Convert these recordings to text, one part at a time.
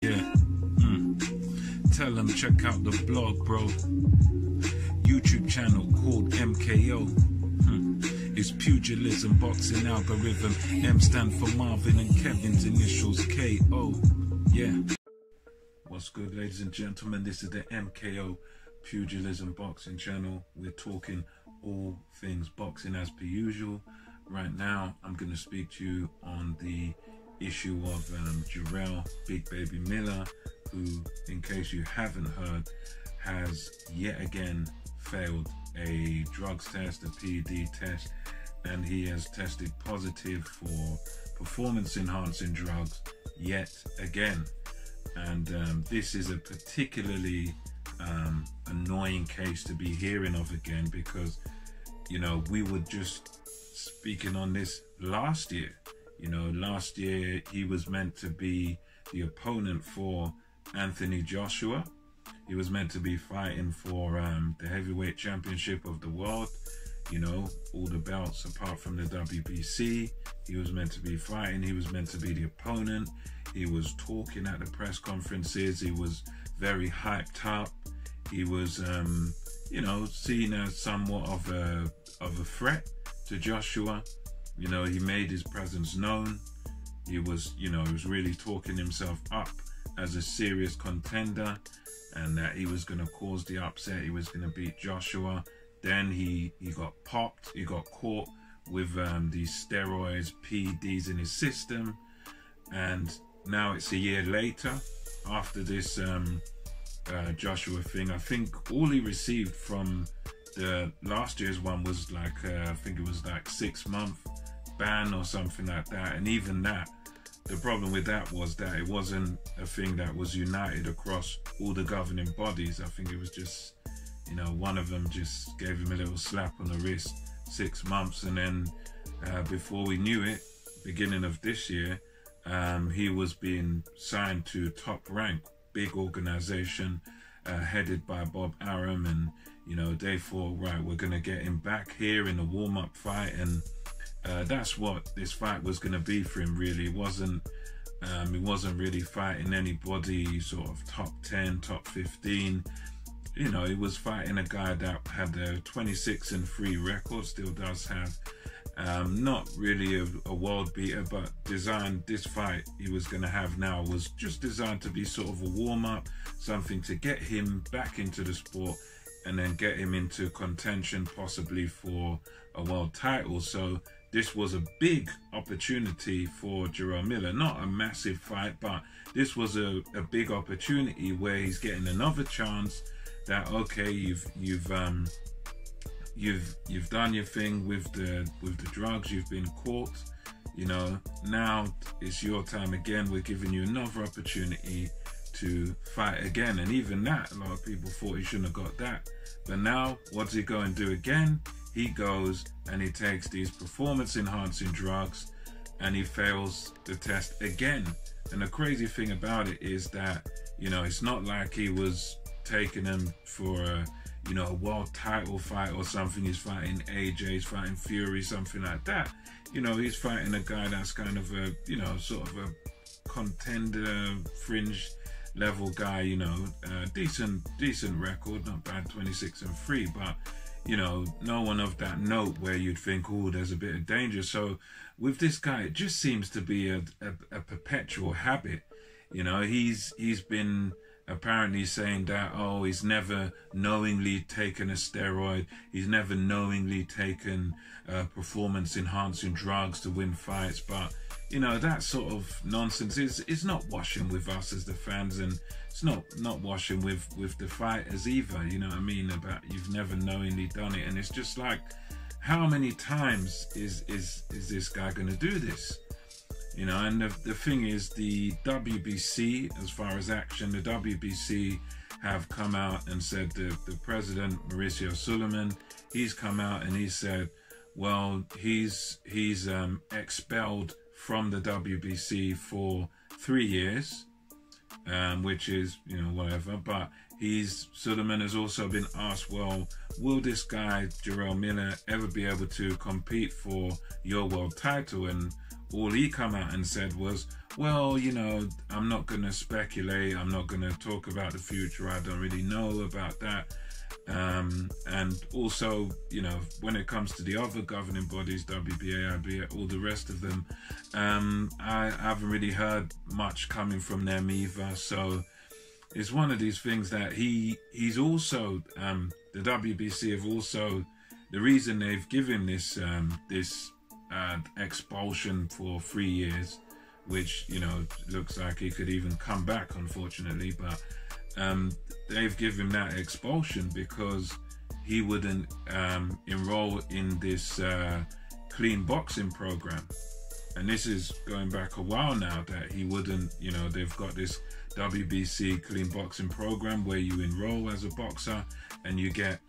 Yeah. Tell them check out the blog, bro. YouTube channel called MKO. It's pugilism, boxing algorithm. M stand for Marvin and Kevin's initials K.O. Yeah. What's good, ladies and gentlemen? This is the MKO Pugilism Boxing channel. We're talking all things boxing as per usual. Right now, I'm going to speak to you on the issue of Jarrell, Big Baby Miller, who, in case you haven't heard, has yet again failed a drugs test, a PED test, and he has tested positive for performance-enhancing drugs yet again. And this is a particularly annoying case to be hearing of again, because, you know, we were just speaking on this last year. You know, last year he was meant to be the opponent for Anthony Joshua. He was meant to be fighting for the heavyweight championship of the world. You know, all the belts apart from the WBC. He was meant to be fighting. He was meant to be the opponent. He was talking at the press conferences. He was very hyped up. He was, you know, seen as somewhat of a threat to Joshua. You know, he made his presence known. He was, you know, he was really talking himself up as a serious contender, and that he was going to cause the upset. He was going to beat Joshua. Then he got popped. He got caught with these steroids, PEDs in his system. And now it's a year later after this Joshua thing. I think all he received from the last year's one was like, I think it was like 6-month ban or something like that. And even that, the problem with that was that it wasn't a thing that was united across all the governing bodies. I think it was just, you know, one of them just gave him a little slap on the wrist, 6 months. And then before we knew it, beginning of this year, he was being signed to Top Rank, big organization headed by Bob Arum. And, you know, they thought, right, we're going to get him back here in a warm-up fight. And that's what this fight was going to be for him, really. He wasn't really fighting anybody sort of top 10, top 15. You know, he was fighting a guy that had a 26-3 record, still does have. Not really a world beater, but designed, this fight he was going to have now was just designed to be sort of a warm-up, something to get him back into the sport and then get him into contention possibly for a world title. So this was a big opportunity for Jarrell Miller. Not a massive fight, but this was a big opportunity where he's getting another chance that, okay, you've done your thing with the drugs, you've been caught, you know, now it's your time again. We're giving you another opportunity to fight again. And even that, a lot of people thought he shouldn't have got that. But now, what's he go and do again? He goes and he takes these performance-enhancing drugs and he fails the test again. And the crazy thing about it is that, you know, it's not like he was taking them for a, you know, a world title fight or something. He's fighting AJ, he's fighting Fury, something like that. You know, he's fighting a guy that's kind of a, you know, sort of a contender, fringe level guy, you know, decent record, not bad, 26-3, but, you know, no one of that note where you'd think, oh, there's a bit of danger. So with this guy, it just seems to be a perpetual habit. You know, he's been apparently saying that, oh, he's never knowingly taken a steroid. He's never knowingly taken performance-enhancing drugs to win fights. But, you know, that sort of nonsense is not washing with us as the fans, and it's not washing with the fighters either. You know what I mean? About you've never knowingly done it. And it's just like, how many times is this guy going to do this? You know, and the thing is, the WBC, as far as action, the WBC have come out and said, the president, Mauricio Suleiman, he's come out and he said, well, he's expelled from the WBC for 3 years, which is, you know, whatever. But Suleiman has also been asked, well, will this guy, Jarrell Miller, ever be able to compete for your world title? And all he come out and said was, well, you know, I'm not going to speculate. I'm not going to talk about the future. I don't really know about that. And also, you know, when it comes to the other governing bodies, WBA, IBA, all the rest of them, I haven't really heard much coming from them either. So it's one of these things that he's also, the WBC have also, the reason they've given this expulsion for 3 years, which, you know, looks like he could even come back, unfortunately, but they've given that expulsion because he wouldn't enroll in this clean boxing program. And this is going back a while now that he wouldn't, you know, they've got this WBC clean boxing program where you enroll as a boxer and you get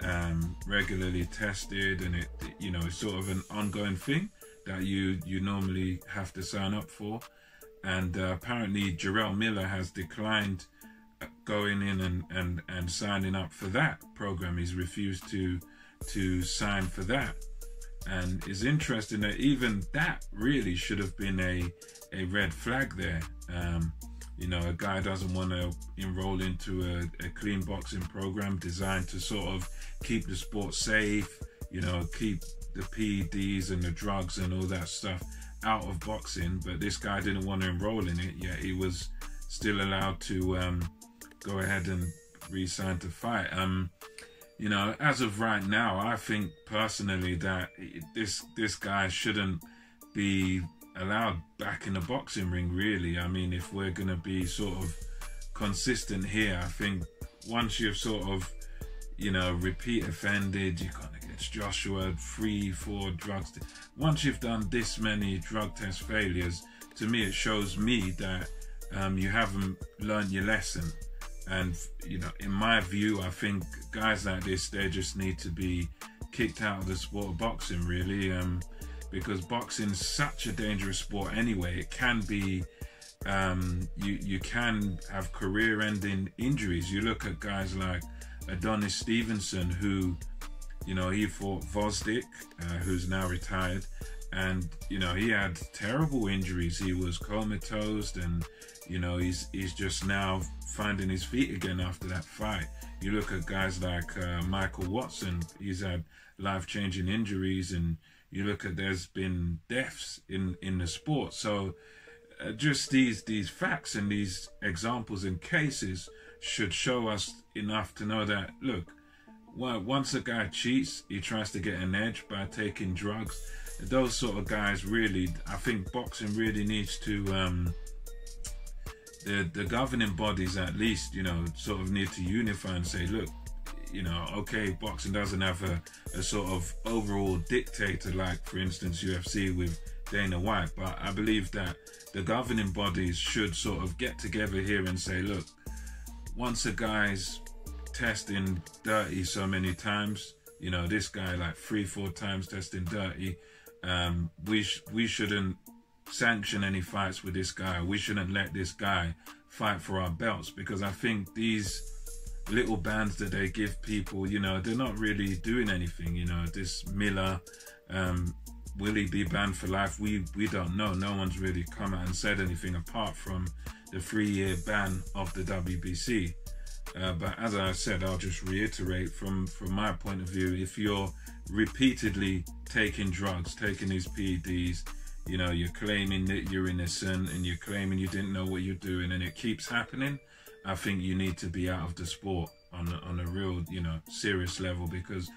regularly tested, and it, you know, it's sort of an ongoing thing that you normally have to sign up for. And apparently Jarrell Miller has declined going in and signing up for that program. He's refused to sign for that. And it's interesting that even that really should have been a red flag there. You know, a guy doesn't want to enroll into a clean boxing program designed to sort of keep the sport safe, you know, keep the PEDs and the drugs and all that stuff out of boxing. But this guy didn't want to enroll in it, yet he was still allowed to go ahead and re-sign to fight. You know, as of right now, I think personally that this guy shouldn't be allowed back in the boxing ring, really. I mean, if we're going to be sort of consistent here, I think once you've sort of, you know, repeat offended, you gone against Joshua, 3-4 drugs. Once you've done this many drug test failures, to me, it shows me that you haven't learned your lesson. And, you know, in my view, I think guys like this, they just need to be kicked out of the sport of boxing, really, because boxing is such a dangerous sport anyway. It can be, you can have career-ending injuries. You look at guys like Adonis Stevenson, who, you know, he fought Vosdick, who's now retired, and, you know, he had terrible injuries. He was comatose, and, you know, he's just now finding his feet again after that fight. You look at guys like Michael Watson, he's had life-changing injuries, and you look at, there's been deaths in the sport. So just these facts and these examples and cases should show us enough to know that, look, once a guy cheats, he tries to get an edge by taking drugs. Those sort of guys, really, I think boxing really needs to, the governing bodies at least, you know, sort of need to unify and say, look, you know, okay, boxing doesn't have a sort of overall dictator like, for instance, UFC with Dana White, but I believe that the governing bodies should sort of get together here and say, look, once a guy's testing dirty so many times, you know, this guy like 3-4 times testing dirty, we shouldn't sanction any fights with this guy. We shouldn't let this guy fight for our belts, because I think these little bans that they give people, you know, they're not really doing anything. You know, this Miller, will he be banned for life? We don't know. No one's really come out and said anything apart from the 3-year ban of the WBC. But as I said, I'll just reiterate from my point of view, if you're repeatedly taking drugs, taking these PEDs, you know, you're claiming that you're innocent and you're claiming you didn't know what you're doing, and it keeps happening, I think you need to be out of the sport on a real, you know, serious level, because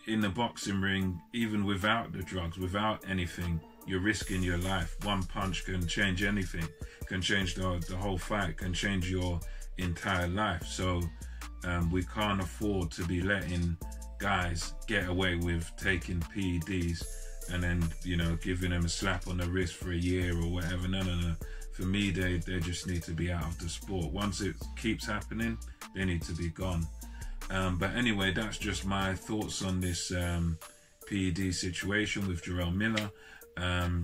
in the boxing ring, even without the drugs, without anything, you're risking your life. One punch can change anything, can change the whole fight, can change your entire life. So we can't afford to be letting guys get away with taking PEDs and then, you know, giving them a slap on the wrist for a year or whatever. No. For me, they just need to be out of the sport. Once it keeps happening, they need to be gone. But anyway, that's just my thoughts on this PED situation with Jarrell Miller.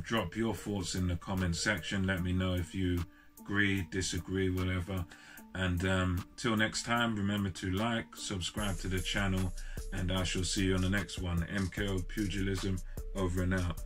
Drop your thoughts in the comment section. Let me know if you agree, disagree, whatever. And till next time, remember to like, subscribe to the channel, and I shall see you on the next one. MKO Pugilism, over and out.